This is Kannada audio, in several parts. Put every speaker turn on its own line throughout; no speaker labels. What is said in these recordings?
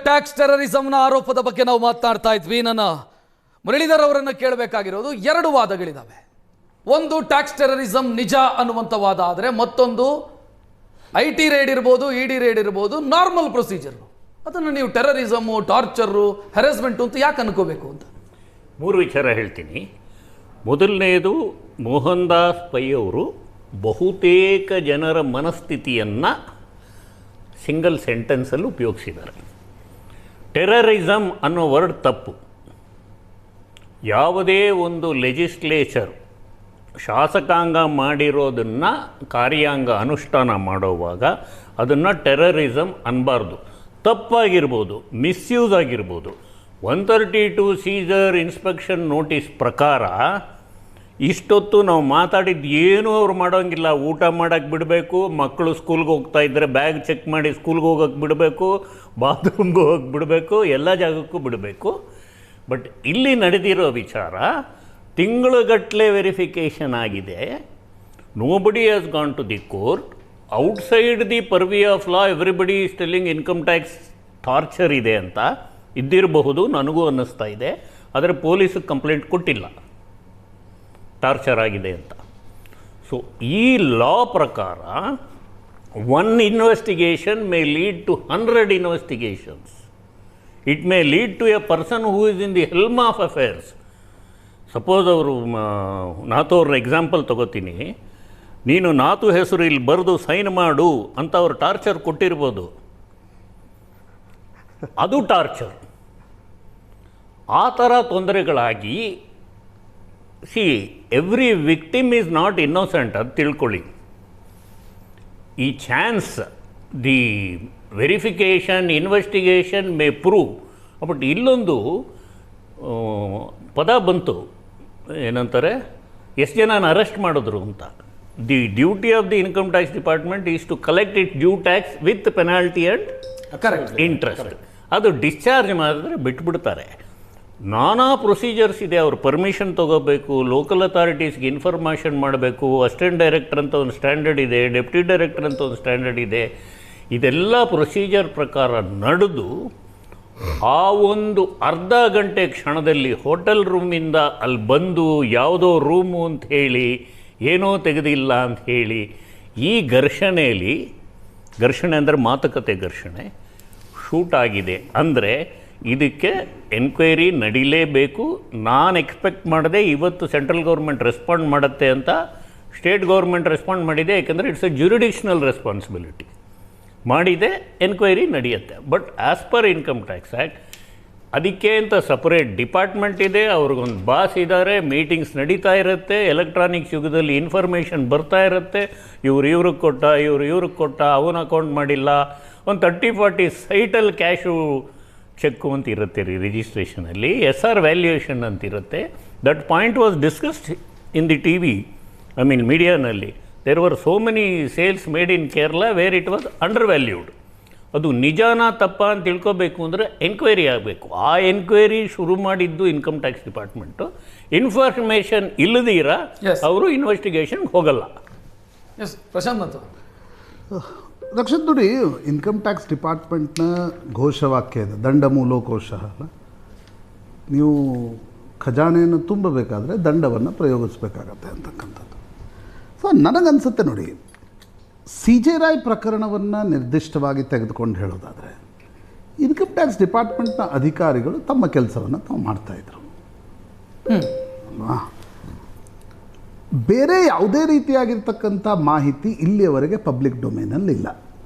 ಟ್ಯಾಕ್ಸ್ ಟೆರರಿಸಂನ ಆರೋಪದ ಬಗ್ಗೆ ನಾವು ಮಾತನಾಡ್ತಾ ಇದ್ವಿ. ನನ್ನ ಮುರಳೀಧರ್ ಅವರನ್ನು ಕೇಳಬೇಕಾಗಿರೋದು ಎರಡು ವಾದಗಳಿದ್ದಾವೆ. ಒಂದು ಟ್ಯಾಕ್ಸ್ ಟೆರರಿಸಂ ನಿಜ ಅನ್ನುವಂಥ ವಾದ ಆದರೆ, ಮತ್ತೊಂದು IT ರೇಡ್ ಇರ್ಬೋದು, ED ರೇಡ್ ಇರ್ಬೋದು, ನಾರ್ಮಲ್ ಪ್ರೊಸೀಜರ್. ಅದನ್ನು ನೀವು ಟೆರರಿಸಮು, ಟಾರ್ಚರು, ಹೆರಾಸ್ಮೆಂಟು ಅಂತ ಯಾಕೆ ಅನ್ಕೋಬೇಕು ಅಂತ
ಮೂರು ವಿಚಾರ ಹೇಳ್ತೀನಿ. ಮೊದಲನೆಯದು, ಮೋಹನ್ ದಾಸ್ ಪೈ ಅವರು ಬಹುತೇಕ ಜನರ ಮನಸ್ಥಿತಿಯನ್ನು ಸಿಂಗಲ್ ಸೆಂಟೆನ್ಸಲ್ಲಿ ಉಪಯೋಗಿಸಿದ್ದಾರೆ. ಟೆರರಿಸಮ್ ಅನ್ನೋ ವರ್ಡ್ ತಪ್ಪು. ಯಾವುದೇ ಒಂದು ಲೆಜಿಸ್ಲೇಚರ್ ಶಾಸಕಾಂಗ ಮಾಡಿರೋದನ್ನು ಕಾರ್ಯಾಂಗ ಅನುಷ್ಠಾನ ಮಾಡೋವಾಗ ಅದನ್ನು ಟೆರರಿಸಮ್ ಅನ್ನಬಾರ್ದು. ತಪ್ಪಾಗಿರ್ಬೋದು, ಮಿಸ್ಯೂಸ್ ಆಗಿರ್ಬೋದು. 132 ಸೀಸರ್ ಇನ್ಸ್ಪೆಕ್ಷನ್ ನೋಟಿಸ್ ಪ್ರಕಾರ ಇಷ್ಟೊತ್ತು ನಾವು ಮಾತಾಡಿದ್ದು ಏನೂ ಅವ್ರು ಮಾಡೋಂಗಿಲ್ಲ. ಊಟ ಮಾಡೋಕ್ಕೆ ಬಿಡಬೇಕು, ಮಕ್ಕಳು ಸ್ಕೂಲ್ಗೆ ಹೋಗ್ತಾ ಇದ್ದರೆ ಬ್ಯಾಗ್ ಚೆಕ್ ಮಾಡಿ ಸ್ಕೂಲ್ಗೆ ಹೋಗೋಕ್ಕೆ ಬಿಡಬೇಕು, ಬಾತ್ರೂಮ್ಗೆ ಹೋಗಕ್ಕೆ ಬಿಡಬೇಕು, ಎಲ್ಲ ಜಾಗಕ್ಕೂ ಬಿಡಬೇಕು. ಬಟ್ ಇಲ್ಲಿ ನಡೆದಿರೋ ವಿಚಾರ ತಿಂಗಳುಗಟ್ಟಲೆ ವೆರಿಫಿಕೇಷನ್ ಆಗಿದೆ. Nobody has gone to the court. Outside the purview of law everybody is telling income tax torture ಇದೆ ಅಂತ. ಇದ್ದಿರಬಹುದು, ನನಗೂ ಅನ್ನಿಸ್ತಾ ಇದೆ. ಆದರೆ ಪೊಲೀಸಿಗೆ ಕಂಪ್ಲೇಂಟ್ ಕೊಟ್ಟಿಲ್ಲ ಟಾರ್ಚರ್ ಆಗಿದೆ ಅಂತ. ಸೊ ಈ ಲಾ ಪ್ರಕಾರ 1 investigation may lead to 100 investigations. It may lead to a person who is in the helm of affairs. Suppose ಅವರು ನಾತು ಅವ್ರ ಎಕ್ಸಾಂಪಲ್ ತಗೋತೀನಿ. ನೀನು ನಾತು ಹೆಸರು ಇಲ್ಲಿ ಬರೆದು ಸೈನ್ ಮಾಡು ಅಂತ ಅವ್ರು ಟಾರ್ಚರ್ ಕೊಟ್ಟಿರ್ಬೋದು. ಅದು ಟಾರ್ಚರ್. ಆ ಥರ ತೊಂದರೆಗಳಾಗಿ every victim is not innocent, ಅದು ತಿಳ್ಕೊಳ್ಳಿ. ಈ chance the verification investigation may prove. But ಇಲ್ಲೊಂದು ಪದ ಬಂತು, ಏನಂತಾರೆ, ಎಷ್ಟು ಜನನ ಅರೆಸ್ಟ್ ಮಾಡಿದ್ರು ಅಂತ. The duty of the income tax department is to collect it due tax with penalty and interest. ಅದು ಡಿಸ್ಚಾರ್ಜ್ ಮಾಡಿದ್ರೆ ಬಿಟ್ಬಿಡ್ತಾರೆ. ನಾನಾ ಪ್ರೊಸೀಜರ್ಸ್ ಇದೆ. ಅವ್ರು ಪರ್ಮಿಷನ್ ತೊಗೋಬೇಕು, ಲೋಕಲ್ ಅಥಾರಿಟೀಸ್ಗೆ ಇನ್ಫಾರ್ಮೇಷನ್ ಮಾಡಬೇಕು, ಅಸಿಸ್ಟೆಂಟ್ ಡೈರೆಕ್ಟರ್ ಅಂತ ಒಂದು ಸ್ಟ್ಯಾಂಡರ್ಡ್ ಇದೆ, ಡೆಪ್ಟಿ ಡೈರೆಕ್ಟರ್ ಅಂತ ಒಂದು ಸ್ಟ್ಯಾಂಡರ್ಡ್ ಇದೆ. ಇದೆಲ್ಲ ಪ್ರೊಸೀಜರ್ ಪ್ರಕಾರ ನಡೆದು ಆ ಒಂದು ಅರ್ಧ ಗಂಟೆ ಕ್ಷಣದಲ್ಲಿ ಹೋಟೆಲ್ ರೂಮಿಂದ ಅಲ್ಲಿ ಬಂದು ಯಾವುದೋ ರೂಮು ಅಂತ ಹೇಳಿ ಏನೋ ತೆಗೆದಿಲ್ಲ ಅಂತ ಹೇಳಿ ಈ ಘರ್ಷಣೆಯಲ್ಲಿ, ಘರ್ಷಣೆ ಅಂದರೆ ಮಾತುಕತೆ ಘರ್ಷಣೆ, ಶೂಟ್ ಆಗಿದೆ ಅಂದರೆ ಇದಕ್ಕೆ ಎನ್ಕ್ವೈರಿ ನಡೀಲೇಬೇಕು. ನಾನು ಎಕ್ಸ್ಪೆಕ್ಟ್ ಮಾಡಿದೆ ಇವತ್ತು ಸೆಂಟ್ರಲ್ ಗೌರ್ಮೆಂಟ್ ರೆಸ್ಪಾಂಡ್ ಮಾಡುತ್ತೆ ಅಂತ. ಸ್ಟೇಟ್ ಗೌರ್ಮೆಂಟ್ ರೆಸ್ಪಾಂಡ್ ಮಾಡಿದೆ, ಯಾಕೆಂದರೆ ಇಟ್ಸ್ ಎ ಜ್ಯುರಿಡಿಕ್ಷನಲ್ ರೆಸ್ಪಾನ್ಸಿಬಿಲಿಟಿ. ಮಾಡಿದೆ, ಎನ್ಕ್ವೈರಿ ನಡೆಯುತ್ತೆ. But as per income tax act ಅದಕ್ಕೆ ಅಂತ ಸಪರೇಟ್ ಡಿಪಾರ್ಟ್ಮೆಂಟ್ ಇದೆ, ಅವ್ರಿಗೊಂದು ಬಾಸ್ ಇದ್ದಾರೆ, ಮೀಟಿಂಗ್ಸ್ ನಡೀತಾ ಇರುತ್ತೆ, ಎಲೆಕ್ಟ್ರಾನಿಕ್ಸ್ ಯುಗದಲ್ಲಿ ಇನ್ಫಾರ್ಮೇಷನ್ ಬರ್ತಾ ಇರುತ್ತೆ. ಇವ್ರಿಗೆ ಕೊಟ್ಟ, ಇವ್ರಿಗೆ ಕೊಟ್ಟ, ಅವನ ಅಕೌಂಟ್ ಮಾಡಿಲ್ಲ, ಒಂದು 30-40 ಸೈಟಲ್ಲಿ ಕ್ಯಾಶು ಚೆಕ್ಕು ಅಂತ ಇರುತ್ತೆ ರೀ ರಿಜಿಸ್ಟ್ರೇಷನಲ್ಲಿ. SR ವ್ಯಾಲ್ಯೂಯೇಷನ್ ಅಂತಿರುತ್ತೆ. That point was discussed in the TV, I mean ಮೀಡಿಯಾನಲ್ಲಿ. There were so many sales made in Kerala where it was undervalued. ಅದು ನಿಜಾನ ತಪ್ಪ ಅಂತ ತಿಳ್ಕೋಬೇಕು ಅಂದರೆ ಎನ್ಕ್ವೈರಿ ಆಗಬೇಕು. ಆ ಎನ್ಕ್ವೈರಿ ಶುರು ಮಾಡಿದ್ದು ಇನ್ಕಮ್ ಟ್ಯಾಕ್ಸ್ ಡಿಪಾರ್ಟ್ಮೆಂಟು. ಇನ್ಫಾರ್ಮೇಷನ್ ಇಲ್ಲದಿರ ಅವರು ಇನ್ವೆಸ್ಟಿಗೇಷನ್ಗೆ ಹೋಗಲ್ಲ.
ಪ್ರಶಾಂತ್ ಅಂತ
ರಕ್ಷಿತ್ ನೋಡಿ, ಇನ್ಕಮ್ ಟ್ಯಾಕ್ಸ್ ಡಿಪಾರ್ಟ್ಮೆಂಟ್ನ ಘೋಷವಾಕ್ಯ ಇದೆ, ದಂಡ ಮೂಲೋಕೋಶ ಅಲ್ಲ. ನೀವು ಖಜಾನೆಯನ್ನು ತುಂಬಬೇಕಾದ್ರೆ ದಂಡವನ್ನು ಪ್ರಯೋಗಿಸಬೇಕಾಗತ್ತೆ ಅಂತಕ್ಕಂಥದ್ದು. ಸೊ ನನಗನ್ಸುತ್ತೆ ನೋಡಿ, CJ ರಾಯ್ ಪ್ರಕರಣವನ್ನು ನಿರ್ದಿಷ್ಟವಾಗಿ ತೆಗೆದುಕೊಂಡು ಹೇಳೋದಾದರೆ ಇನ್ಕಮ್ ಟ್ಯಾಕ್ಸ್ ಡಿಪಾರ್ಟ್ಮೆಂಟ್ನ ಅಧಿಕಾರಿಗಳು ತಮ್ಮ ಕೆಲಸವನ್ನು ತಾವು ಮಾಡ್ತಾಯಿದ್ರು ಅಲ್ವಾ. ಬೇರೆ ಯಾವುದೇ ರೀತಿಯಾಗಿರ್ತಕ್ಕಂಥ ಮಾಹಿತಿ ಇಲ್ಲಿಯವರೆಗೆ ಪಬ್ಲಿಕ್ ಡೊಮೇನಲ್ಲಿ ಇಲ್ಲ.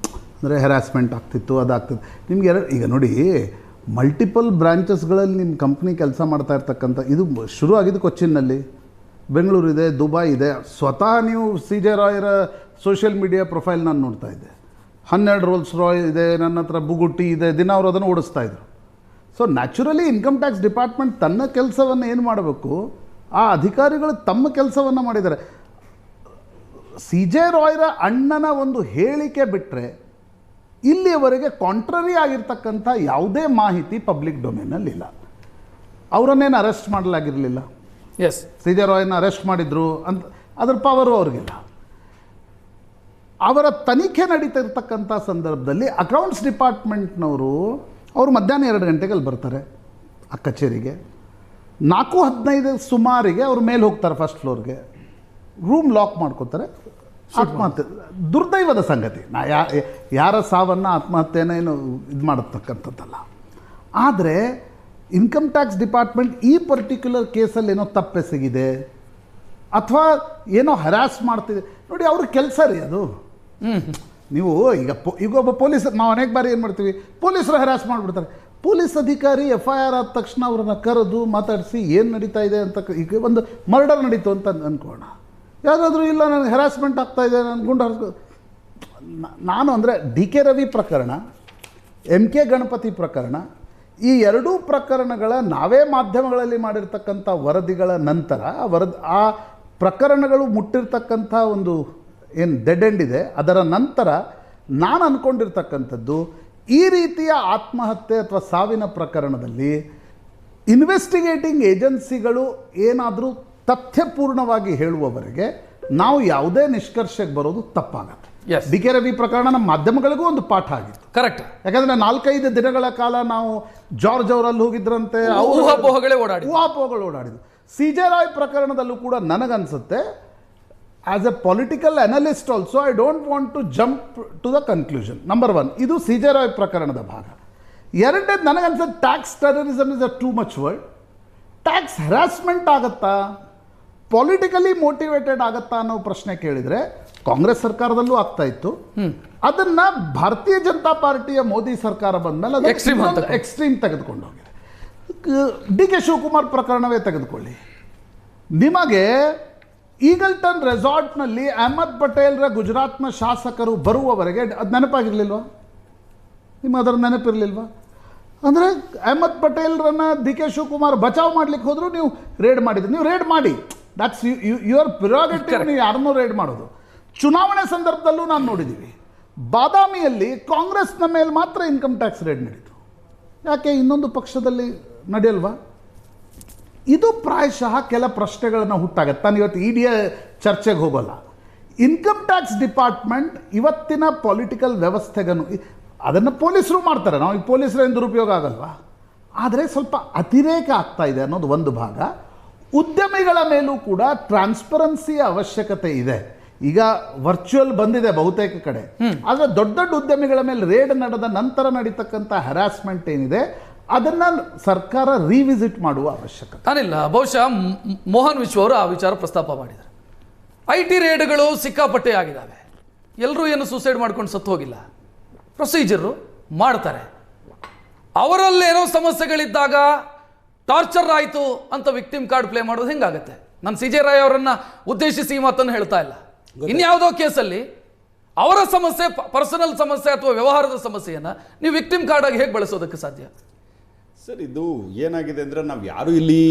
ಅಂದರೆ ಹೆರಾಸ್ಮೆಂಟ್ ಆಗ್ತಿತ್ತು, ಅದಾಗ್ತಿತ್ತು. ನಿಮಗೆ ಈಗ ನೋಡಿ, ಮಲ್ಟಿಪಲ್ ಬ್ರಾಂಚಸ್ಗಳಲ್ಲಿ ನಿಮ್ಮ ಕಂಪ್ನಿ ಕೆಲಸ ಮಾಡ್ತಾ ಇರ್ತಕ್ಕಂಥ, ಇದು ಶುರು ಆಗಿದ್ದು ಕೊಚ್ಚಿನ್ನಲ್ಲಿ, ಬೆಂಗಳೂರು ಇದೆ, ದುಬೈ ಇದೆ. ಸ್ವತಃ ನೀವು CJ ರಾಯರ ಸೋಷಿಯಲ್ ಮೀಡಿಯಾ ಪ್ರೊಫೈಲ್ ನಾನು ನೋಡ್ತಾ ಇದ್ದೆ. 12 ರೋಲ್ಸ್ ರಾಯ್ ಇದೆ, ನನ್ನ ಹತ್ರ ಬುಗುಟಿ ಇದೆ, ದಿನ ಅವರು ಅದನ್ನು ಓಡಿಸ್ತಾಯಿದ್ರು. So naturally income tax department ತನ್ನ ಕೆಲಸವನ್ನು ಏನು ಮಾಡಬೇಕು, ಆ ಅಧಿಕಾರಿಗಳು ತಮ್ಮ ಕೆಲಸವನ್ನು ಮಾಡಿದ್ದಾರೆ. CJ ರಾಯ್ರ ಅಣ್ಣನ ಒಂದು ಹೇಳಿಕೆ ಬಿಟ್ಟರೆ ಇಲ್ಲಿಯವರೆಗೆ ಕಾಂಟ್ರರಿ ಆಗಿರ್ತಕ್ಕಂಥ ಯಾವುದೇ ಮಾಹಿತಿ ಪಬ್ಲಿಕ್ ಡೊಮೇನಲ್ಲಿಲ್ಲ. ಅವರನ್ನೇನು ಅರೆಸ್ಟ್ ಮಾಡಲಾಗಿರಲಿಲ್ಲ. CJ ರಾಯ್ನ ಅರೆಸ್ಟ್ ಮಾಡಿದ್ರು ಅಂತ ಅದರ ಪವರು ಅವ್ರಿಗಿಲ್ಲ. ಅವರ ತನಿಖೆ ನಡೀತಾ ಇರ್ತಕ್ಕಂಥ ಸಂದರ್ಭದಲ್ಲಿ ಅಕೌಂಟ್ಸ್ ಡಿಪಾರ್ಟ್ಮೆಂಟ್ನವರು ಅವರು ಮಧ್ಯಾಹ್ನ 2 ಗಂಟೆಗೆ ಅಲ್ಲಿ ಬರ್ತಾರೆ ಆ ಕಚೇರಿಗೆ. 4:15 ಸುಮಾರಿಗೆ ಅವ್ರು ಮೇಲೆ ಹೋಗ್ತಾರೆ ಫಸ್ಟ್ ಫ್ಲೋರ್ಗೆ, ರೂಮ್ ಲಾಕ್ ಮಾಡ್ಕೋತಾರೆ, ಆತ್ಮಹತ್ಯೆ. ದುರ್ದೈವದ ಸಂಗತಿ. ಯಾರ ಸಾವನ್ನು ಆತ್ಮಹತ್ಯೆನ ಏನು ಇದು ಮಾಡತಕ್ಕಂಥದ್ದಲ್ಲ. ಆದರೆ ಇನ್ಕಮ್ ಟ್ಯಾಕ್ಸ್ ಡಿಪಾರ್ಟ್ಮೆಂಟ್ ಈ ಪರ್ಟಿಕ್ಯುಲರ್ ಕೇಸಲ್ಲಿ ಏನೋ ತಪ್ಪೆಸಗಿದೆ ಅಥವಾ ಏನೋ ಹರಾಸ್ ಮಾಡ್ತಿದೆ ನೋಡಿ, ಅವ್ರ ಕೆಲಸ ರೀ ಅದು. ನೀವು ಈಗ ಒಬ್ಬ ಪೊಲೀಸ್, ನಾವು ಅನೇಕ ಬಾರಿ ಏನು ಮಾಡ್ತೀವಿ, ಪೊಲೀಸರು ಹರಾಸ್ ಮಾಡಿಬಿಡ್ತಾರೆ. ಪೊಲೀಸ್ ಅಧಿಕಾರಿ FIR ಆದ ತಕ್ಷಣ ಅವ್ರನ್ನ ಕರೆದು ಮಾತಾಡಿಸಿ ಏನು ನಡೀತಾ ಇದೆ ಅಂತ, ಈಗ ಒಂದು ಮರ್ಡರ್ ನಡೀತು ಅಂತ ಅಂದ್ಕೋಣ, ಯಾವುದಾದ್ರೂ ಇಲ್ಲ ನನಗೆ ಹರಾಸ್ಮೆಂಟ್ ಆಗ್ತಾ ಇದೆ, ನಾನು ಗುಂಡು ನಾನು ಅಂದರೆ DK ರವಿ ಪ್ರಕರಣ, MK ಗಣಪತಿ ಪ್ರಕರಣ, ಈ ಎರಡೂ ಪ್ರಕರಣಗಳ ನಾವೇ ಮಾಧ್ಯಮಗಳಲ್ಲಿ ಮಾಡಿರ್ತಕ್ಕಂಥ ವರದಿಗಳ ನಂತರ ಆ ಪ್ರಕರಣಗಳು ಮುಟ್ಟಿರ್ತಕ್ಕಂಥ ಒಂದು ಏನು ಡೆಡ್ ಎಂಡ್ ಇದೆ, ಅದರ ನಂತರ ನಾನು ಅಂದ್ಕೊಂಡಿರ್ತಕ್ಕಂಥದ್ದು ಈ ರೀತಿಯ ಆತ್ಮಹತ್ಯೆ ಅಥವಾ ಸಾವಿನ ಪ್ರಕರಣದಲ್ಲಿ ಇನ್ವೆಸ್ಟಿಗೇಟಿಂಗ್ ಏಜೆನ್ಸಿಗಳು ಏನಾದರೂ ತಥ್ಯಪೂರ್ಣವಾಗಿ ಹೇಳುವವರೆಗೆ ನಾವು ಯಾವುದೇ ನಿಷ್ಕರ್ಷೆಗೆ ಬರೋದು ತಪ್ಪಾಗತ್ತೆ. DK ರವಿ ಪ್ರಕರಣ ನಮ್ಮ ಮಾಧ್ಯಮಗಳಿಗೂ ಒಂದು ಪಾಠ ಆಗಿತ್ತು.
ಕರೆಕ್ಟ್.
ಯಾಕಂದರೆ 4-5 ದಿನಗಳ ಕಾಲ ನಾವು ಜಾರ್ಜ್ ಅವರಲ್ಲಿ ಹೋಗಿದ್ರಂತೆ,
ಊಹಾಪೋಹಗಳು
ಓಡಾಡಿದ್ದು. CJ ರಾಯ್ ಪ್ರಕರಣದಲ್ಲೂ ಕೂಡ ನನಗನ್ಸುತ್ತೆ, as a political analyst also I don't want to jump to the conclusion. Number 1 ಇದು CJ ರಾಯ್ ಪ್ರಕರಣದ ಭಾಗ. ಎರಡನೇದು ನನಗನ್ಸುತ್ತೆ tax terrorism is a too much word. Tax harassment ಆಗತ್ತಾ, ಪೊಲಿಟಿಕಲಿ ಮೋಟಿವೇಟೆಡ್ ಆಗತ್ತಾ ಅನ್ನೋ ಪ್ರಶ್ನೆ ಕೇಳಿದರೆ ಕಾಂಗ್ರೆಸ್ ಸರ್ಕಾರದಲ್ಲೂ ಆಗ್ತಾ ಇತ್ತು. ಅದನ್ನ ಭಾರತೀಯ ಜನತಾ ಪಾರ್ಟಿಯ ಮೋದಿ ಸರ್ಕಾರ ಬಂದಮೇಲೆ ಅದು ಎಕ್ಸ್ಟ್ರೀಮ್ ತೆಗೆದುಕೊಂಡು ಹೋಗಿದೆ. DK ಶಿವಕುಮಾರ್ ಪ್ರಕರಣವೇ ತೆಗೆದುಕೊಳ್ಳಿ, ನಿಮಗೆ ಈಗಲ್ಟನ್ ರೆಸಾರ್ಟ್ನಲ್ಲಿ ಅಹಮದ್ ಪಟೇಲ್ರ ಗುಜರಾತ್ನ ಶಾಸಕರು ಬರುವವರೆಗೆ ಅದು ನೆನಪಾಗಿರಲಿಲ್ವಾ? ನಿಮಗೆ ಅದರ ನೆನಪಿರಲಿಲ್ವಾ? ಅಂದರೆ ಅಹಮದ್ ಪಟೇಲ್ರನ್ನ DK ಶಿವಕುಮಾರ್ ಬಚಾವ್ ಮಾಡ್ಲಿಕ್ಕೆ ಹೋದ್ರು, ನೀವು ರೇಡ್ ಮಾಡಿದ್ರಿ. ನೀವು ರೇಡ್ ಮಾಡಿ, ದಟ್ಸ್ ಯುವರ್ ಪ್ರಿರಾಗೇಟಿವ್. ನೀವು ಯಾರನ್ನೂ ರೇಡ್ ಮಾಡೋದು. ಚುನಾವಣೆ ಸಂದರ್ಭದಲ್ಲೂ ನಾನು ನೋಡಿದ್ದೀವಿ, ಬಾದಾಮಿಯಲ್ಲಿ ಕಾಂಗ್ರೆಸ್ನ ಮೇಲೆ ಮಾತ್ರ ಇನ್ಕಮ್ ಟ್ಯಾಕ್ಸ್ ರೇಡ್ ನಡೀತು. ಯಾಕೆ ಇನ್ನೊಂದು ಪಕ್ಷದಲ್ಲಿ ನಡೆಯಲ್ವಾ? ಇದು ಪ್ರಾಯಶಃ ಕೆಲ ಪ್ರಶ್ನೆಗಳನ್ನು ಹುಟ್ಟಾಗತ್ತೆ. ನಾನು ಇವತ್ತು ED ಚರ್ಚೆಗೆ ಹೋಗೋಲ್ಲ. ಇನ್ಕಮ್ ಟ್ಯಾಕ್ಸ್ ಡಿಪಾರ್ಟ್ಮೆಂಟ್ ಇವತ್ತಿನ ಪೊಲಿಟಿಕಲ್ ವ್ಯವಸ್ಥೆಗನು ಅದನ್ನು ಪೊಲೀಸರು ಮಾಡ್ತಾರೆ, ನಾವು ಈ ಪೊಲೀಸರಿಂದ ದುರುಪಯೋಗ ಆಗಲ್ವಾ? ಆದರೆ ಸ್ವಲ್ಪ ಅತಿರೇಕ ಆಗ್ತಾ ಇದೆ ಅನ್ನೋದು ಒಂದು ಭಾಗ. ಉದ್ಯಮಿಗಳ ಮೇಲೂ ಕೂಡ ಟ್ರಾನ್ಸ್ಪರೆನ್ಸಿಯ ಅವಶ್ಯಕತೆ ಇದೆ. ಈಗ ವರ್ಚುವಲ್ ಬಂದಿದೆ ಬಹುತೇಕ ಕಡೆ, ಆದರೆ ದೊಡ್ಡ ದೊಡ್ಡ ಉದ್ಯಮಿಗಳ ಮೇಲೆ ರೇಡ್ ನಡೆದ ನಂತರ ನಡೀತಕ್ಕಂಥ ಹರಾಸ್ಮೆಂಟ್ ಏನಿದೆ ಅದನ್ನು ಸರ್ಕಾರ ರಿವಿಸಿಟ್ ಮಾಡುವ ಅವಶ್ಯಕತೆ
ನಾನಿಲ್ಲ. ಬಹುಶಃ ಮೋಹನ್ ವಿಶ್ವ ಅವರು ಆ ವಿಚಾರ ಪ್ರಸ್ತಾಪ ಮಾಡಿದ್ದಾರೆ. IT ರೇಡ್ಗಳು ಸಿಕ್ಕಾಪಟ್ಟೆ ಆಗಿದ್ದಾವೆ. ಎಲ್ಲರೂ ಏನು ಸೂಸೈಡ್ ಮಾಡ್ಕೊಂಡು ಸತ್ತು ಹೋಗಿಲ್ಲ, ಪ್ರೊಸೀಜರು ಮಾಡ್ತಾರೆ. ಅವರಲ್ಲೇನೋ ಸಮಸ್ಯೆಗಳಿದ್ದಾಗ ಟಾರ್ಚರ್ ಆಯಿತು ಅಂತ ವಿಕ್ಟಿಮ್ ಕಾರ್ಡ್ ಪ್ಲೇ ಮಾಡೋದು ಹೆಂಗಾಗತ್ತೆ? ನಾನು CJ ರಾಯ್ ಅವರನ್ನು ಉದ್ದೇಶಿಸಿ ಈ ಮಾತನ್ನು ಹೇಳ್ತಾ ಇಲ್ಲ. ಇನ್ಯಾವುದೋ ಕೇಸಲ್ಲಿ ಅವರ ಸಮಸ್ಯೆ, ಪರ್ಸನಲ್ ಸಮಸ್ಯೆ ಅಥವಾ ವ್ಯವಹಾರದ ಸಮಸ್ಯೆಯನ್ನು ನೀವು ವಿಕ್ಟಿಮ್ ಕಾರ್ಡ್ ಆಗಿ ಹೇಗೆ ಬಳಸೋದಕ್ಕೆ ಸಾಧ್ಯ?
ಸರ್, ಇದು ಏನಾಗಿದೆ ಅಂದರೆ ನಾವು ಯಾರು ಇಲ್ಲಿ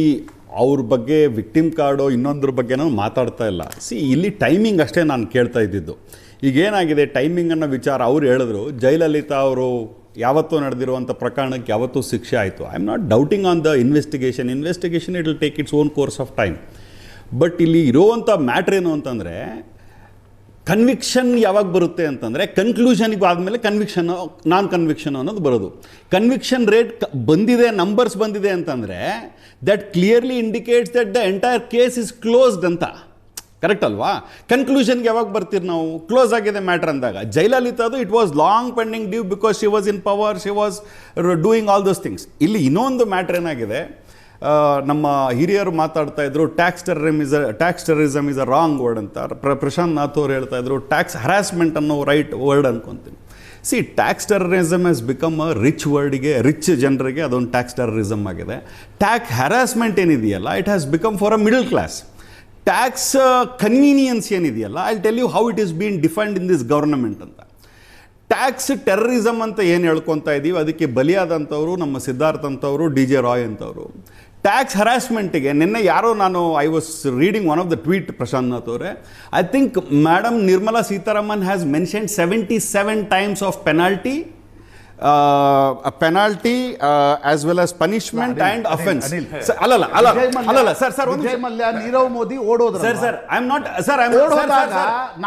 ಅವ್ರ ಬಗ್ಗೆ ವಿಕ್ಟಿಮ್ ಕಾರ್ಡೋ ಇನ್ನೊಂದ್ರ ಬಗ್ಗೆ ನಾವು ಮಾತಾಡ್ತಾ ಇಲ್ಲ. ಇಲ್ಲಿ ಟೈಮಿಂಗ್ ಅಷ್ಟೇ ನಾನು ಕೇಳ್ತಾ ಇದ್ದಿದ್ದು. ಈಗ ಏನಾಗಿದೆ, ಟೈಮಿಂಗನ್ನು ವಿಚಾರ ಅವ್ರು ಹೇಳಿದ್ರು, ಜಯಲಲಿತಾ ಅವರು ಯಾವತ್ತೂ ನಡೆದಿರುವಂಥ ಪ್ರಕರಣಕ್ಕೆ ಯಾವತ್ತೂ ಶಿಕ್ಷೆ ಆಯಿತು. I am not doubting on the investigation it will take its own course of time. But ಇಲ್ಲಿ ಇರುವಂಥ ಮ್ಯಾಟ್ರ್ ಏನು ಅಂತಂದರೆ, ಕನ್ವಿಕ್ಷನ್ ಯಾವಾಗ ಬರುತ್ತೆ ಅಂತಂದರೆ ಕನ್ಕ್ಲೂಷನಿಗೆ ಆದಮೇಲೆ ಕನ್ವಿಕ್ಷನ್, ನಾನ್ ಕನ್ವಿಕ್ಷನ್ ಅನ್ನೋದು ಬರೋದು. ಕನ್ವಿಕ್ಷನ್ ರೇಟ್ ಬಂದಿದೆ, ನಂಬರ್ಸ್ ಬಂದಿದೆ ಅಂತಂದರೆ that clearly indicates that the entire case is closed ಅಂತ. ಕರೆಕ್ಟ್ ಅಲ್ವಾ? ಕನ್ಕ್ಲೂಷನ್ಗೆ ಯಾವಾಗ ಬರ್ತೀರಿ ನಾವು? ಕ್ಲೋಸ್ ಆಗಿದೆ ಮ್ಯಾಟ್ರ್ ಅಂದಾಗ. ಜಯಲಲಿತಾದು it was long pending due because she was in power, she was doing all those things. ಇಲ್ಲಿ ಇನ್ನೊಂದು ಮ್ಯಾಟ್ರ್ ಏನಾಗಿದೆ, ನಮ್ಮ ಹಿರಿಯರು ಮಾತಾಡ್ತಾ ಇದ್ರು, tax terrorism is a wrong word ಅಂತ. ಪ್ರಶಾಂತ್ ನಾಥ್ ಅವ್ರು ಹೇಳ್ತಾ ಇದ್ರು, ಟ್ಯಾಕ್ಸ್ ಹರಾಸ್ಮೆಂಟ್ ಅನ್ನೋ ರೈಟ್ ವರ್ಡ್ ಅನ್ಕೊತೀನಿ. Tax terrorism has become a rich ವರ್ಡಿಗೆ, ರಿಚ್ ಜನರಿಗೆ ಅದೊಂದು ಟ್ಯಾಕ್ಸ್ ಟೆರರಿಸಮ್ ಆಗಿದೆ. ಟ್ಯಾಕ್ಸ್ ಹರಾಸ್ಮೆಂಟ್ ಏನಿದೆಯಲ್ಲ, it has become for a middle class. Tax convenience ಏನಿದೆಯಲ್ಲ, I tell you how it is been defined in this government ಅಂತ. ಟ್ಯಾಕ್ಸ್ ಟೆರರಿಸಮ್ ಅಂತ ಏನು ಹೇಳ್ಕೊತಾ ಇದ್ದೀವಿ, ಅದಕ್ಕೆ ಬಲಿಯಾದಂಥವ್ರು ನಮ್ಮ ಸಿದ್ಧಾರ್ಥ್ ಅಂತವರು, DJ ರಾಯ್ ಅಂತವರು. ಟ್ಯಾಕ್ಸ್ ಹರಾಸ್ಮೆಂಟಿಗೆ ನಿನ್ನೆ ಯಾರೋ I was reading one of the tweet, Prashant Nath ಅವರೇ, I think madam Nirmala Sitharaman has mentioned 77 times of penalty as well as punishment and offence. ಅಲ್ಲಲ್ಲ ಸರ್,
ವಿಜಯ್ ಮಲ್ಯ, ನೀರವ್ ಮೋದಿ ಓಡೋದ್ರ
ಸರ್ ಐ ಆಮ್ ನಾಟ್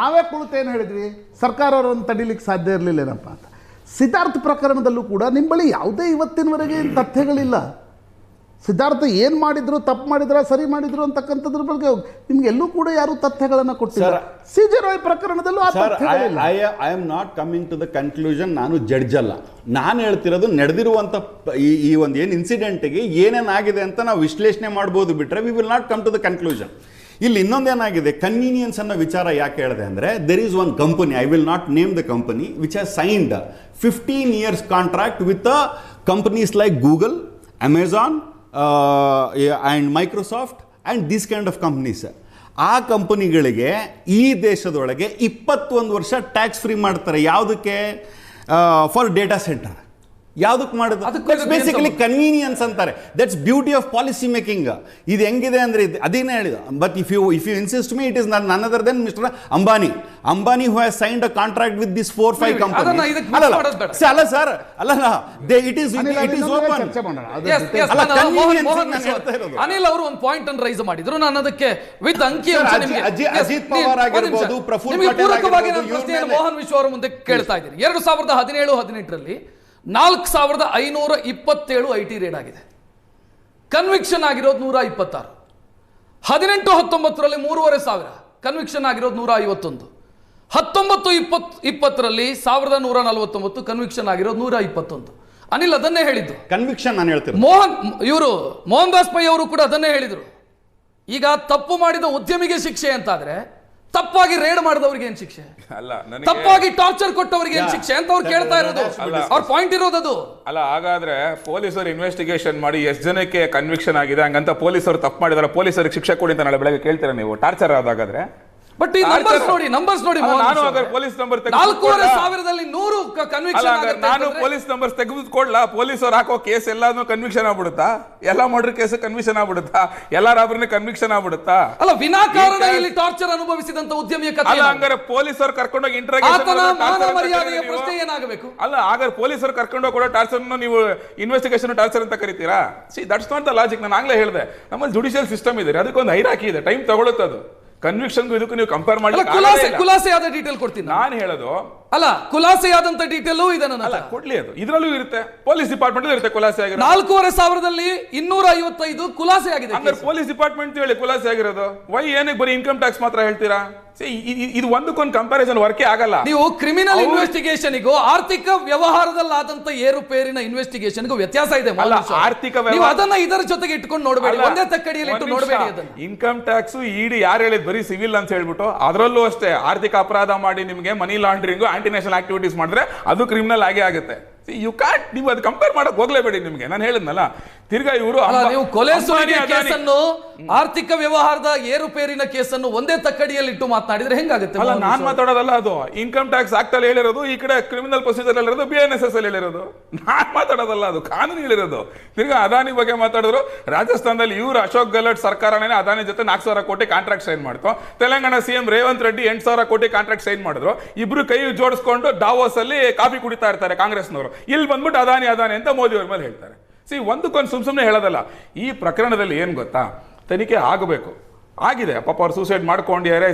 ನಾವೇ ಕುಳಿತು ಏನು ಹೇಳಿದ್ವಿ, ಸರ್ಕಾರ ಅವರನ್ನು ತಡಿಲಿಕ್ಕೆ ಸಾಧ್ಯ ಇರಲಿಲ್ಲ ಏನಪ್ಪ ಅಂತ. ಸಿದ್ಧಾರ್ಥ ಪ್ರಕರಣದಲ್ಲೂ ಕೂಡ ನಿಮ್ಮ ಬಳಿ ಯಾವುದೇ ಇವತ್ತಿನವರೆಗೆ ತಥ್ಯಗಳಿಲ್ಲ. ಸಿದ್ಧಾರ್ಥ ಏನು ಮಾಡಿದ್ರು, ತಪ್ಪು ಮಾಡಿದ್ರ, ಸರಿ ಮಾಡಿದ್ರು ಅಂತಕ್ಕಂಥದ್ರ ಬಗ್ಗೆ ನಿಮ್ಗೆಲ್ಲೂ ಕೂಡ ಯಾರು ತಥ್ಯಗಳನ್ನು ಕೊಟ್ಟಿಲ್ಲ. CJ ರಾಯ್ ಪ್ರಕರಣದಲ್ಲೂ ಆ ತಥ್ಯಗಳಿಲ್ಲ.
I am not coming to the conclusion. ನಾನು ಜಡ್ಜ್ ಅಲ್ಲ, ನಾನು ಹೇಳ್ತಿರೋದು ನಡೆದಿರುವಂಥ ಈ ಒಂದು ಏನು ಇನ್ಸಿಡೆಂಟ್ಗೆ ಏನೇನಾಗಿದೆ ಅಂತ ನಾವು ವಿಶ್ಲೇಷಣೆ ಮಾಡ್ಬೋದು, ಬಿಟ್ಟರೆ we will not come to the conclusion. ಇಲ್ಲಿ ಇನ್ನೊಂದೇನಾಗಿದೆ, ಕನ್ವೀನಿಯನ್ಸ್ ಅನ್ನೋ ವಿಚಾರ ಯಾಕೆ ಹೇಳಿದೆ ಅಂದರೆ, there is one company, I will not name the company, which has signed 15 years contract with companies like Google, Amazon and Microsoft and this kind of companies. ಆ ಕಂಪನಿಗಳಿಗೆ ಈ ದೇಶದೊಳಗೆ 21 ವರ್ಷ ಟ್ಯಾಕ್ಸ್ ಫ್ರೀ ಮಾಡ್ತಾರೆ. ಯಾವುದಕ್ಕೆ? For data centre. ಯಾವುದಕ್ಕೆ ಮಾಡೋದು? ಬೇಸಿಕಲಿ ಕನ್ವೀನಿಯನ್ಸ್ ಅಂತಾರೆ. That's beauty of policy making. ಇದು ಹೆಂಗಿದೆ ಅಂದರೆ ಅದೇನೇ ಹೇಳಿದ. But if you insist me, it is none other than mister Ambani who has signed a contract with this 4-5 companies. ಅಲ್ಲ sir, it is open.
Anil ಅವರು ಒಂದು ಪಾಯಿಂಟ್ ಅನ್ನು ರೈಸ್ ಮಾಡಿದ್ರು, ನಾನು ಅದಕ್ಕೆ ವಿತ್ ಅಂಕಿ
ಅಜಿತ್ ಪವಾರ್ ಆಗಿರಬಹುದು, ಪ್ರಫುಲ್ ಪಟೇಲ್ ಆಗಿರಬಹುದು,
ಮೋಹನ್ ವಿಶ್ವ ಅವರ ಮುಂದೆ ಕೇಳ್ತಾ ಇದ್ದೀನಿ. 2017-18ರಲ್ಲಿ 4527 IT ರೇಡ್ ಆಗಿದೆ. ಕನ್ವಿಕ್ಷನ್ ಆಗಿರೋದು 126. 18-19ರಲ್ಲಿ 3500, ಕನ್ವಿಕ್ಷನ್ ಆಗಿರೋದು 151. 19-20ರಲ್ಲಿ 1149, ಕನ್ವಿಕ್ಷನ್ ಆಗಿರೋದು 121. ಅನಿಲ್ ಅದನ್ನೇ ಹೇಳಿದ್ದು.
ಕನ್ವಿಕ್ಷನ್ ನಾನು ಹೇಳ್ತೀನಿ.
ಮೋಹನ್ ದಾಸ್ ಪೈ ಅವರು ಕೂಡ ಅದನ್ನೇ ಹೇಳಿದರು. ಈಗ ತಪ್ಪು ಮಾಡಿದ ಉದ್ಯಮಿಗೆ ಶಿಕ್ಷೆ ಅಂತಾದ್ರೆ, ತಪ್ಪಾಗಿ ರೇಡ್ ಮಾಡಿದವರಿಗೆ ಏನ್ ಶಿಕ್ಷೆ? ತಪ್ಪಾಗಿ ಟಾರ್ಚರ್ ಕೊಟ್ಟವರಿಗೆ ಏನ್ ಶಿಕ್ಷೆ ಅಂತ ಅವ್ರು ಕೇಳ್ತಾ ಇರೋದು. ಅವ್ರ ಪಾಯಿಂಟ್ ಇರೋದು
ಅಲ್ಲ. ಹಾಗಾದ್ರೆ ಪೊಲೀಸರು ಇನ್ವೆಸ್ಟಿಗೇಷನ್ ಮಾಡಿ ಎಷ್ಟು ಜನಕ್ಕೆ ಕನ್ವಿಕ್ಷನ್ ಆಗಿದೆ, ಹಂಗಂತ ಪೊಲೀಸರು ತಪ್ಪು ಮಾಡಿದಾರೆ, ಪೊಲೀಸರಿಗೆ ಶಿಕ್ಷೆ ಕೊಡಿ ಅಂತ ನಾಳೆ ಬೆಳಗ್ಗೆ ಕೇಳ್ತೀರಾ ನೀವು? ಟಾರ್ಚರ್ ಆದಾಗಾದ್ರೆ
ಬಟ್ ಈ ನಂಬರ್ಸ್ ನೋಡಿ
ನಾನು ಪೊಲೀಸ್ ನಂಬರ್
4500ದಲ್ಲಿ 100 ಕನ್ವಿಕ್ಷನ್ ಆಗುತ್ತೆ.
ನಾನು ಪೊಲೀಸ್ ನಂಬರ್ ತೆಗೆದುಕೊಳ್ಳ, ಪೊಲೀಸರು ಹಾಕೋ ಕೇಸ್ ಎಲ್ಲಾನು ಕನ್ವಿಕ್ಷನ್ ಆಗ್ಬಿಡುತ್ತಾ? ಎಲ್ಲ ಮರ್ಡರ್ ಕೇಸ್ ಕನ್ವಿಕ್ಷನ್ ಆಗ್ಬಿಡುತ್ತಾ? ಎಲ್ಲ ರಾಬರಿನ ಕನ್ವಿಕ್ಷನ್ ಆಗ್ಬಿಡುತ್ತಾ?
ಅಲ್ಲ, ವಿನಾಕಾರಣ ಇಲ್ಲಿ ಟಾರ್ಚರ್ ಅನುಭವಿಸಿದಂತ ಉದ್ಯಮಿಯ ಕಥೆ
ಅಲ್ಲ. ಹಂಗಾರೆ ಪೊಲೀಸರು ಕರ್ಕೊಂಡೋಗಿ ಇಂಟರಾಗೇಷನ್
ಪ್ರಶ್ನೆ ಏನಾಗಬೇಕು?
ಅಲ್ಲ, ಹಾಗಾದ್ರೆ ಪೊಲೀಸರು ಕರ್ಕೊಂಡೋಗಿ ಕೂಡ ಟಾರ್ಚರ್ ನೀವು ಇನ್ವೆಸ್ಟಿಗೇಷನ್ ಟಾರ್ಚರ್ ಅಂತ ಕರಿತೀರಾ? That's not the logic. ನಾನು ಆಗ್ಲೇ ಹೇಳಿದೆ, ನಮ್ಮಲ್ಲಿ ಜುಡಿಷಿಯಲ್ ಸಿಸ್ಟಮ್ ಇದೆ, ಅದಕ್ಕೊಂದು ಹೈರಾಕಿ ಇದೆ, ಟೈಮ್ ತಗೊಳುತ್ತೆ. ಅದು ಕನ್ವಿಕ್ಷನ್ಗೂ ಇದಕ್ಕೂ ನೀವು ಕಂಪೇರ್ ಮಾಡಿ
ಖುಲಾಸೆಯಾದ ಡೀಟೇಲ್ ಕೊಡ್ತೀನಿ.
ನಾನು ಹೇಳೋದು
ಅಲ್ಲ, ಖುಲಾಸೆಯಾದಂತ ಡೀಟೇಲು ಇದೆ ನನ್ನ
ಅಲ್ಲ, ಕೊಡ್ಲಿ. ಅದು ಇದರಲ್ಲೂ ಇರುತ್ತೆ, ಪೊಲೀಸ್ ಡಿಪಾರ್ಟ್ಮೆಂಟ್ ಇರುತ್ತೆ ಖುಲಾಸೆ ಆಗಿರೋದು.
4500ದಲ್ಲಿ 255 ಖುಲಾಸೆ ಆಗಿದೆ.
ಅಂದ್ರೆ ಪೊಲೀಸ್ ಡಿಪಾರ್ಟ್ಮೆಂಟ್ ಹೇಳಿ ಖುಲಾಸೆ ಆಗಿರೋದು. ವೈ ಏನಕ್ಕೆ ಬರೀ ಇನ್ಕಮ್ ಟ್ಯಾಕ್ಸ್ ಮಾತ್ರ ಹೇಳ್ತೀರಾ? ಇದು ಒಂದಕ್ಕೊಂದು ಕಂಪ್ಯಾರಿಸನ್ ವರ್ಕೇ ಆಗಲ್ಲ.
ನೀವು ಕ್ರಿಮಿನಲ್ ಇನ್ವೆಸ್ಟಿಗೇಷನ್ಗೂ ಆರ್ಥಿಕ ವ್ಯವಹಾರದಲ್ಲಾದಂತ ಏರುಪೇರಿನ ಇನ್ವೆಸ್ಟಿಗೇಷನ್ಗೂ ವ್ಯತ್ಯಾಸ ಇದೆ.
ಆರ್ಥಿಕ
ನೀವು ಅದನ್ನ ಇದರ ಜೊತೆಗೆ ಇಟ್ಕೊಂಡು ನೋಡಬೇಡಿ, ಒಂದೇ ತಕ್ಕಡಿಯಲ್ಲಿ ಇಟ್ಟು ನೋಡಬೇಡಿ. ಅದನ್ನ
ಇನ್ಕಮ್ ಟ್ಯಾಕ್ಸ್ ಇಡಿ ಯಾರು ಹೇಳಿದ್ ಬರೀ ಸಿವಿಲ್ ಅಂತ ಹೇಳ್ಬಿಟ್ಟು, ಅದರಲ್ಲೂ ಅಷ್ಟೇ ಆರ್ಥಿಕ ಅಪರಾಧ ಮಾಡಿ ನಿಮಗೆ money laundering, aunty national activities ಮಾಡಿದ್ರೆ ಅದು ಕ್ರಿಮಿನಲ್ ಆಗೇ ಆಗುತ್ತೆ. ಯು ಕಾಂಟ್, ನೀವು ಅದು ಕಂಪೇರ್ ಮಾಡಕ್ ಹೋಗ್ಲೇಬೇಡಿ. ನಿಮಗೆ ನಾನು ಹೇಳಿದ್ನಲ್ಲ, ತಿರ್ಗಾ ಇವರು
ನೀವು ಕೊಲೆ ಸುಲಿಗೆ ಕೇಸನ್ನು, ಆರ್ಥಿಕ ವ್ಯವಹಾರದ ಏರುಪೇರಿನ ಕೇಸನ್ನು ಒಂದೇ ತಕ್ಕಡಿಯಲ್ಲಿ ಇಟ್ಟು ಮಾತನಾಡಿದ್ರೆ ಹೆಂಗಾಗುತ್ತೆ?
ಅಲ್ಲ, ನಾನ್ ಮಾತಾಡೋದಲ್ಲ, ಅದು ಇನ್ಕಮ್ ಟ್ಯಾಕ್ಸ್ ಆಕ್ಟಲ್ಲಿ ಹೇಳಿರೋದು, ಈ ಕಡೆ ಕ್ರಿಮಿನಲ್ ಪ್ರೊಸೀಜರ್ ಹೇಳಿರೋದು, BNSS ಅಲ್ಲಿ ಹೇಳಿರೋದು. ನಾನ್ ಮಾತಾಡೋದಲ್ಲ, ಅದು ಕಾನೂನು ಹೇಳಿರೋದು. ತಿರ್ಗಾ ಅದಾನಿ ಬಗ್ಗೆ ಮಾತಾಡಿದ್ರು. ರಾಜಸ್ಥಾನದಲ್ಲಿ ಇವರು ಅಶೋಕ್ ಗೆಹ್ಲೋಟ್ ಸರ್ಕಾರನೇ ಅದಾನಿ ಜೊತೆ 4,000 ಕೋಟಿ ಕಾಂಟ್ರಾಕ್ಟ್ ಸೈನ್ ಮಾಡ್ತು. ತೆಲಂಗಾಣ CM ರೇವಂತ್ ರೆಡ್ಡಿ 8,000 ಕೋಟಿ ಕಾಂಟ್ರಾಕ್ಟ್ ಸೈನ್ ಮಾಡಿದ್ರು. ಇಬ್ರು ಕೈ ಜೋಡಿಸ್ಕೊಂಡು ಡಾವೋಸ್ ಅಲ್ಲಿ ಕಾಫಿ ಕುಡಿತಾ ಇರ್ತಾರೆ ಕಾಂಗ್ರೆಸ್ನವರು. ಇಲ್ಲಿ ಬಂದ್ಬಿಟ್ಟು ಅದಾನಿ ಅಂತ ಮೋದಿ ಅವ್ರ ಮೇಲೆ ಹೇಳ್ತಾರೆ. ಒಂದಕ್ಕೊಂದು ಸುಮ್ಮನೆ ಹೇಳೋದಲ್ಲ. ಈ ಪ್ರಕರಣದಲ್ಲಿ ಏನ್ ಗೊತ್ತಾ, ತನಿಖೆ ಆಗಬೇಕು. ಆಗಿದೆ ಪಾಪ, ಅವ್ರು ಸೂಸೈಡ್ ಮಾಡ್ಕೊಂಡಿದ್ದಾರೆ.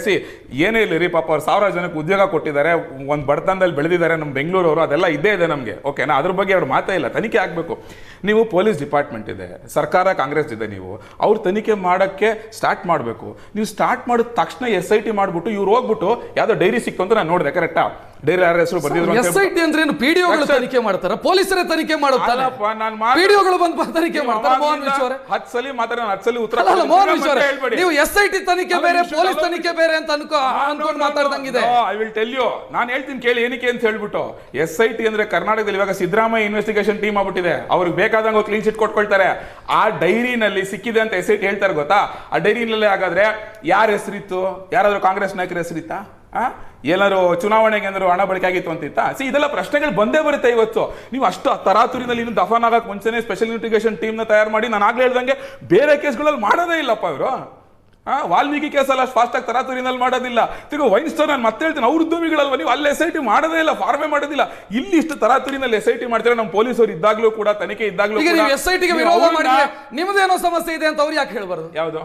ಏನೇ ಇಲ್ಲ ರೀ, ಪಾಪ ಅವ್ರು 1000 ಜನಕ್ಕೆ ಉದ್ಯೋಗ ಕೊಟ್ಟಿದ್ದಾರೆ, ಒಂದು ಬಡತನದಲ್ಲಿ ಬೆಳೆದಿದ್ದಾರೆ ನಮ್ಮ ಬೆಂಗಳೂರವರು, ಅದೆಲ್ಲ ಇದ್ದೇ ಇದೆ ನಮಗೆ. ಓಕೆನಾ? ಅದ್ರ ಬಗ್ಗೆ ಅವ್ರು ಮಾತೇ ಇಲ್ಲ. ತನಿಖೆ ಆಗಬೇಕು. ನೀವು ಪೊಲೀಸ್ ಡಿಪಾರ್ಟ್ಮೆಂಟ್ ಇದೆ, ಸರ್ಕಾರ ಕಾಂಗ್ರೆಸ್ ಇದೆ, ನೀವು ಅವ್ರು ತನಿಖೆ ಮಾಡೋಕ್ಕೆ ಸ್ಟಾರ್ಟ್ ಮಾಡಬೇಕು. ನೀವು ಸ್ಟಾರ್ಟ್ ಮಾಡಿದ ತಕ್ಷಣ SIT ಮಾಡಿಬಿಟ್ಟು ಇವ್ರು ಹೋಗ್ಬಿಟ್ಟು ಯಾವುದೋ ಡೈರಿ ಸಿಕ್ತು ಅಂತ ನಾನು ನೋಡಿದೆ. ಕರೆಕ್ಟಾ? ಡೈರಿ ಯಾರ ಹೆಸರು ಬರ್ದಿದ್ರು.
SIT ಅಂದ್ರೆ ಏನು? PDOಗಳು ತನಿಖೆ ಮಾಡ್ತಾರೆ, ಪೊಲೀಸರೇ ತನಿಖೆ ಮಾಡುತ್ತಾರೆ, PDOಗಳು ಬಂದು ತನಿಖೆ ಮಾಡ್ತಾರೆ. ಮೋಹನ್ ವಿಶ್ವ ಅವರೇ
10 ಸಲ ಮಾತಾಡಿ, 10 ಸಲ ಉತ್ತರ.
ಮೋಹನ್ ವಿಶ್ವ ಅವರೇ, ನೀವು SIT ತನಿಖೆ ಬೇರೆ, ಪೊಲೀಸ್ ತನಿಖೆ ಬೇರೆ ಅಂತ ಅನ್ಕೊಂಡು ಮಾತಾಡ್ದಂಗಿದೆ.
ಐ ವಿಲ್ ಟೆಲ್ ಯು, ನಾನು ಹೇಳ್ತೀನಿ ಕೇಳಿ ಏನಕ್ಕೆ ಅಂತ ಹೇಳ್ಬಿಟ್ಟು. SIT ಅಂದ್ರೆ ಕರ್ನಾಟಕದಲ್ಲಿ ಇವಾಗ ಸಿದ್ದರಾಮಯ್ಯ ಇನ್ವೆಸ್ಟಿಗೇಷನ್ ಟೀಮ್ ಆಗ್ಬಿಟ್ಟಿದೆ. ಅವ್ರಿಗೆ ಬೇಕಾದಂಗೆ ಕ್ಲೀನ್ ಚಿಟ್ ಕೊಟ್ಕೊಳ್ತಾರೆ. ಆ ಡೈರಿನಲ್ಲಿ ಸಿಕ್ಕಿದೆ ಅಂತ SIT ಹೇಳ್ತಾರೆ ಗೊತ್ತಾ? ಆ ಡೈರಿನಲ್ಲಿ ಹಾಗಾದ್ರೆ ಯಾರ ಹೆಸರಿತ್ತು? ಯಾರಾದ್ರೂ ಕಾಂಗ್ರೆಸ್ ನಾಯಕರ ಹೆಸರಿತ್ತಾ? ಏನಾದ್ರು ಚುನಾವಣೆಗೆ ಏನಾದ್ರು ಹಣ ಬಳಕೆ ಆಗಿತ್ತು ಅಂತಿತ್ತಾ? ಇದೆಲ್ಲ ಪ್ರಶ್ನೆಗಳು ಬಂದೇ ಬರುತ್ತೆ. ಇವತ್ತು ನೀವು ಅಷ್ಟು ತರಾತುರಿನಲ್ಲಿ ಇನ್ನು ದಫಾನ್ ಆಗಕ್ಕೆ ಮುಂಚೆನೆ ಸ್ಪೆಷಲ್ ಇನ್ವೆಸ್ಟಿಗೇಷನ್ ಟೀಮ್ ನ ತಯಾರು ಮಾಡಿ, ನಾನು ಆಗ್ಲೇ ಹೇಳ್ದಂಗೆ ಬೇರೆ ಕೇಸ್ಗಳಲ್ಲಿ ಮಾಡೋದೇ ಇಲ್ಲಪ್ಪ ಇವರು. ವಾಲ್ಮೀಕಿ ಕೇಸಲ್ಲ ಅಷ್ಟು ಫಾಸ್ಟ್ ಆಗಿ ತರಾತುರಿನಲ್ಲಿ ಮಾಡೋದಿಲ್ಲ. ತಿರ್ಗಿ ವೈನ್ಸ್ಟೋನ್ ನಾನು ಮತ್ತೆ ಹೇಳ್ತೀನಿ, ಅವ್ರ ಉದ್ಯಮಿಗಳಲ್ವ ನೀವು, ಅಲ್ಲಿ SIT ಮಾಡೋದೇ ಇಲ್ಲ, ಫಾರ್ಮೇ ಮಾಡೋದಿಲ್ಲ. ಇಲ್ಲಿ ಇಷ್ಟು ತರಾತುರಿನಲ್ಲಿ SIT ಮಾಡ್ತಾರೆ. ನಮ್ಮ ಪೊಲೀಸರು ಇದ್ದಾಗ್ಲೂ ಕೂಡ, ತನಿಖೆ ಇದ್ದಾಗ್ಲೂ
ಈಗ ನೀವು SIT ಗೆ ವಿರೋಧ ಮಾಡಿದ್ರೆ ನಿಮ್ಮದೇನೋ ಸಮಸ್ಯೆ ಇದೆ ಅಂತ ಅವ್ರು ಯಾಕೆ ಹೇಳ್ಬಾರ್ದು?
ಯಾವುದು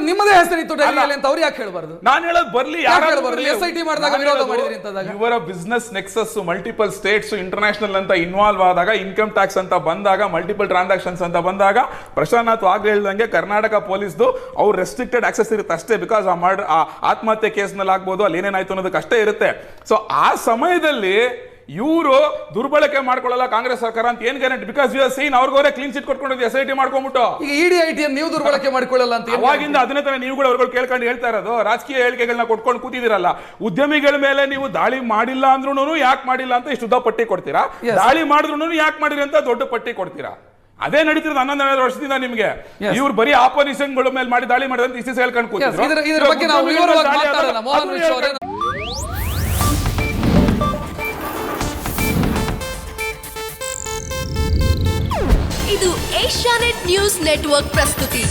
ನಿಮ್ಮದೇ ಹೆಸರಿತ್ತು ಡೆಲ್ಲಿಯಲ್ಲಿ ಅಂತ ಅವ್ರು ಯಾಕೆ ಹೇಳ್ಬಾರ್ದು?
ನಾನು ಹೇಳೋದು ಬರ್ಲಿ,
SIT ಮಾಡಿದಾಗ ವಿರೋಧ ಮಾಡಿದ್ರಿ ಅಂತದಾಗ
ಇವರ business nexus multiple States international ಅಂತ ಇನ್ವಾಲ್ವ್ ಆದಾಗ, ಇನ್ಕಮ್ ಟ್ಯಾಕ್ಸ್ ಅಂತ ಬಂದಾಗ, ಮಲ್ಟಿಪಲ್ ಟ್ರಾನ್ಸಾಕ್ಷನ್ಸ್ ಅಂತ ಬಂದಾಗ, ಪ್ರಶಾಂತ್ ಆಗ್ಲೇ ಹೇಳ್ದಂಗೆ ಕರ್ನಾಟಕ ಪೊಲೀಸ್ದು ಅವ್ರು ರೆಸ್ಟ್ರಿಕ್ಟೆಡ್ ಆಕ್ಸೆಸ್ ಇರುತ್ತೆ ಅಷ್ಟೇ. ಬಿಕಾಸ್ ಆ ಆತ್ಮಹತ್ಯೆ ಕೇಸ್ನಲ್ಲಿ ಆಗ್ಬೋದು, ಅಲ್ಲಿ ಏನೇನಾಯ್ತು ಅನ್ನೋದಕ್ಕೆ ಅಷ್ಟೇ ಇರುತ್ತೆ. ಸೊ ಆ ಸಮಯದಲ್ಲಿ ಇವರು ದುರ್ಬಳಕೆ ಮಾಡ್ಕೊಳ್ಳಲ್ಲ ಕಾಂಗ್ರೆಸ್ ಸರ್ಕಾರ ಅಂತ ಏನ್ guarantee? Because you are seen ಅವ್ರಿಗೋರೆ ಕ್ಲೀನ್ ಚಿಟ್ ಕೊಟ್ಕೊಂಡಿದ್ದು SIT ಮಾಡ್ಕೊಂಡ್ಬಿಟ್ಟು.
ಈಗ ED IT ನೀವು ದುರ್ಬಳಕೆ ಮಾಡ್ಕೊಳ್ಳಲ್ಲ ಅಂತ
ಅವಾಗಿಂದ ಅದನ್ನೇ ತಾನೇ ನೀವುಗಳು ಅವ್ರುಗಳು ಕೇಳ್ಕೊಂಡು ಹೇಳ್ತಾ ಇರೋದು. ರಾಜಕೀಯ ಹೇಳಿಕೆಗಳನ್ನ ಕೊಟ್ಕೊಂಡು ಕೂತಿದಿರಲ್ಲ. ಉದ್ಯಮಿಗಳ ಮೇಲೆ ನೀವು ದಾಳಿ ಮಾಡಿಲ್ಲ ಅಂದ್ರೂ ಯಾಕೆ ಮಾಡಿಲ್ಲ ಅಂತ ಇಷ್ಟು ಉದ್ದ ಪಟ್ಟಿ ಕೊಡ್ತೀರಾ, ದಾಳಿ ಮಾಡಿದ್ರು ಯಾಕೆ ಮಾಡಿರಿ ಅಂತ ದೊಡ್ಡ ಪಟ್ಟಿ ಕೊಡ್ತೀರಾ. ಅದೇ ನಡೀತಿರೋದು 11 ವರ್ಷದಿಂದ ನಿಮ್ಗೆ. ಇವ್ರು ಬರೀ ಆಪೋಸಿಷನ್ ಗಳ ಮೇಲೆ ಮಾಡಿ ದಾಳಿ ಮಾಡಿದಂತ ಇಷ್ಟು ಹೇಳ್ಕೊಂಡು ಕೂತಿದ್ರು.
ಇದ್ರ ಬಗ್ಗೆ ನಾವು ವಿವರವಾಗಿ ಮಾತಾಡೋಣ. ಮೋಹನ್ ವಿಶ್ವ ಅವರೇ,
ಇದು ಏಷ್ಯಾನೆಟ್ ನ್ಯೂಸ್ ನೆಟ್ವರ್ಕ್ ಪ್ರಸ್ತುತಿ.